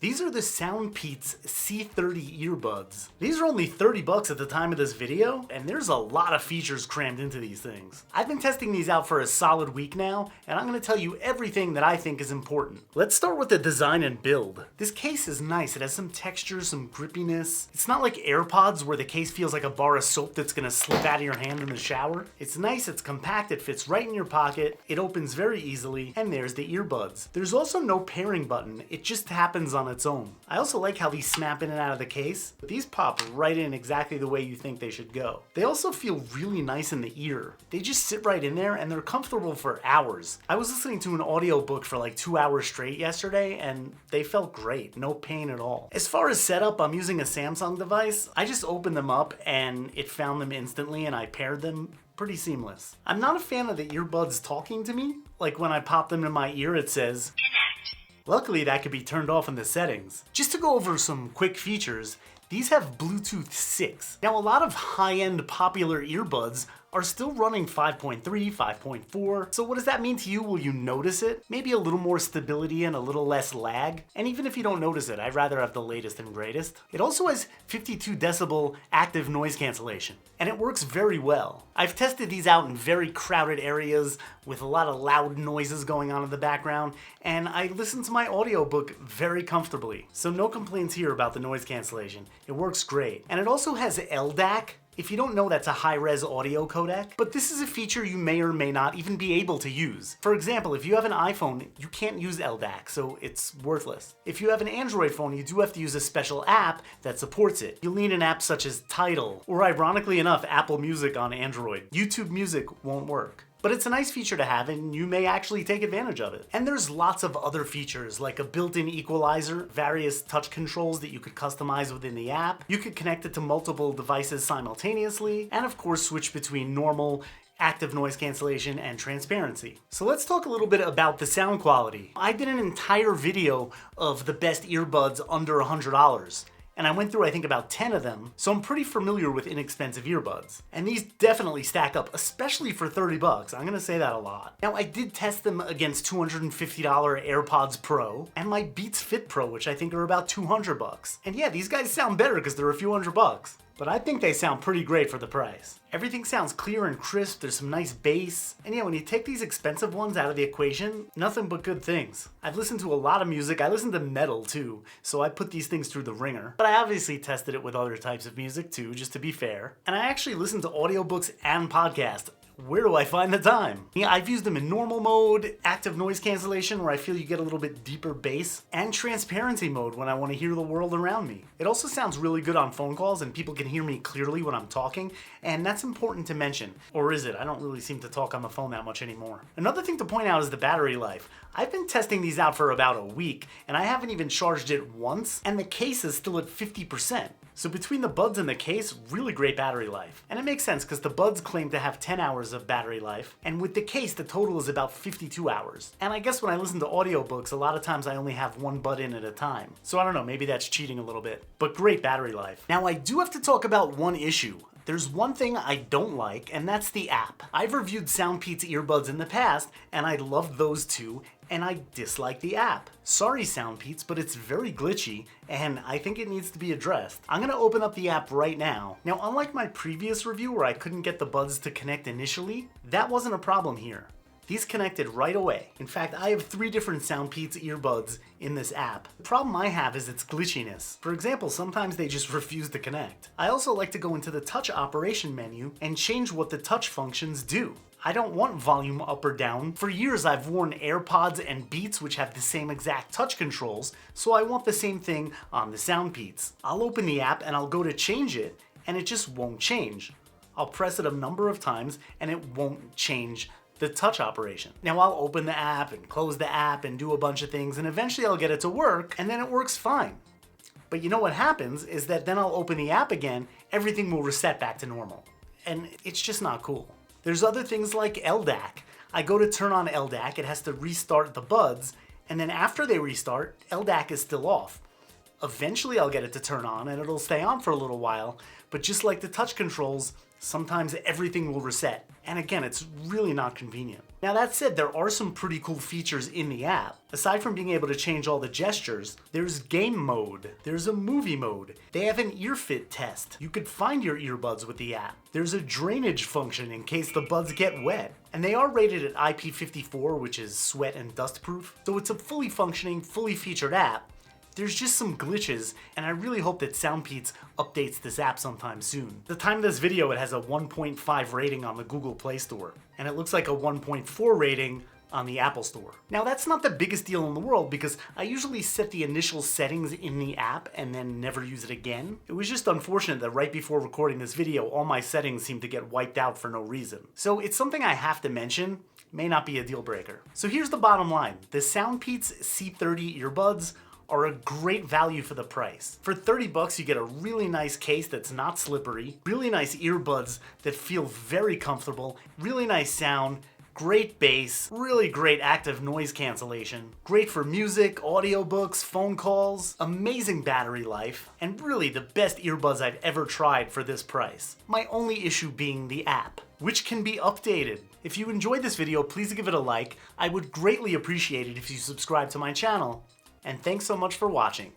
These are the SoundPEATS C30 earbuds. These are only 30 bucks at the time of this video, and there's a lot of features crammed into these things. I've been testing these out for a solid week now, and I'm gonna tell you everything that I think is important. Let's start with the design and build. This case is nice. It has some texture, some grippiness. It's not like AirPods where the case feels like a bar of soap that's gonna slip out of your hand in the shower. It's nice, it's compact, it fits right in your pocket, it opens very easily, and there's the earbuds. There's also no pairing button. It just happens on its own. I also like how these snap in and out of the case. These pop right in exactly the way you think they should go. They also feel really nice in the ear. They just sit right in there and they're comfortable for hours. I was listening to an audiobook for like 2 hours straight yesterday and they felt great, no pain at all. As far as setup, I'm using a Samsung device. I just opened them up and it found them instantly and I paired them. Pretty seamless. I'm not a fan of the earbuds talking to me. Like when I pop them in my ear, it says, luckily that could be turned off in the settings. Just to go over some quick features, these have Bluetooth 6. Now a lot of high-end popular earbuds are still running 5.3, 5.4. So what does that mean to you? Will you notice it? Maybe a little more stability and a little less lag. And even if you don't notice it, I'd rather have the latest and greatest. It also has 52 decibel active noise cancellation, and it works very well. I've tested these out in very crowded areas with a lot of loud noises going on in the background, and I listened to my audiobook very comfortably. So no complaints here about the noise cancellation. It works great. And it also has LDAC. If you don't know, that's a high-res audio codec, but this is a feature you may or may not even be able to use. For example, if you have an iPhone, you can't use LDAC, so it's worthless. If you have an Android phone, you do have to use a special app that supports it. You'll need an app such as Tidal, or ironically enough, Apple Music on Android. YouTube Music won't work. But it's a nice feature to have and you may actually take advantage of it. And there's lots of other features like a built-in equalizer, various touch controls that you could customize within the app. You could connect it to multiple devices simultaneously, and of course switch between normal, active noise cancellation, and transparency. So let's talk a little bit about the sound quality. I did an entire video of the best earbuds under $100. And I went through, I think, about 10 of them, so I'm pretty familiar with inexpensive earbuds. And these definitely stack up, especially for 30 bucks. I'm gonna say that a lot. Now, I did test them against $250 AirPods Pro and my Beats Fit Pro, which I think are about 200 bucks. And yeah, these guys sound better because they're a few $100. But I think they sound pretty great for the price. Everything sounds clear and crisp, there's some nice bass. And yeah, when you take these expensive ones out of the equation, nothing but good things. I've listened to a lot of music, I listen to metal too, so I put these things through the ringer. But I obviously tested it with other types of music too, just to be fair. And I actually listen to audiobooks and podcasts. Where do I find the time? Yeah, I've used them in normal mode, active noise cancellation where I feel you get a little bit deeper bass, and transparency mode when I want to hear the world around me. It also sounds really good on phone calls and people can hear me clearly when I'm talking, and that's important to mention. Or is it? I don't really seem to talk on the phone that much anymore. Another thing to point out is the battery life. I've been testing these out for about a week, and I haven't even charged it once, and the case is still at 50%. So between the buds and the case, really great battery life. And it makes sense because the buds claim to have 10 hours of battery life, and with the case, the total is about 52 hours. And I guess when I listen to audiobooks, a lot of times I only have one bud in at a time. So I don't know, maybe that's cheating a little bit, but great battery life. Now I do have to talk about one issue. There's one thing I don't like, and that's the app. I've reviewed SoundPEATS earbuds in the past, and I loved those too, and I dislike the app. Sorry SoundPEATS, but it's very glitchy, and I think it needs to be addressed. I'm gonna open up the app right now. Now, unlike my previous review where I couldn't get the buds to connect initially, that wasn't a problem here. These connected right away. In fact, I have 3 different SoundPEATS earbuds in this app. The problem I have is its glitchiness. For example, sometimes they just refuse to connect. I also like to go into the touch operation menu and change what the touch functions do. I don't want volume up or down. For years I've worn AirPods and Beats which have the same exact touch controls, so I want the same thing on the SoundPEATS. I'll open the app and I'll go to change it and it just won't change. I'll press it a number of times and it won't change the touch operation. Now I'll open the app and close the app and do a bunch of things and eventually I'll get it to work and then it works fine. But you know what happens is that then I'll open the app again, everything will reset back to normal. And it's just not cool. There's other things like LDAC. I go to turn on LDAC, it has to restart the buds, and then after they restart, LDAC is still off. Eventually I'll get it to turn on and it'll stay on for a little while, but just like the touch controls, sometimes everything will reset. And again, it's really not convenient. Now that said, there are some pretty cool features in the app. Aside from being able to change all the gestures, there's game mode, there's a movie mode, they have an ear fit test. You could find your earbuds with the app. There's a drainage function in case the buds get wet. And they are rated at IP54, which is sweat and dust proof. So it's a fully functioning, fully featured app. There's just some glitches, and I really hope that SoundPEATS updates this app sometime soon. At the time of this video, it has a 1.5 rating on the Google Play Store, and it looks like a 1.4 rating on the Apple Store. Now that's not the biggest deal in the world because I usually set the initial settings in the app and then never use it again. It was just unfortunate that right before recording this video, all my settings seemed to get wiped out for no reason. So it's something I have to mention, may not be a deal breaker. So here's the bottom line. The SoundPEATS C30 earbuds are a great value for the price. For 30 bucks, you get a really nice case that's not slippery, really nice earbuds that feel very comfortable, really nice sound, great bass, really great active noise cancellation, great for music, audiobooks, phone calls, amazing battery life, and really the best earbuds I've ever tried for this price. My only issue being the app, which can be updated. If you enjoyed this video, please give it a like. I would greatly appreciate it if you subscribe to my channel. And thanks so much for watching.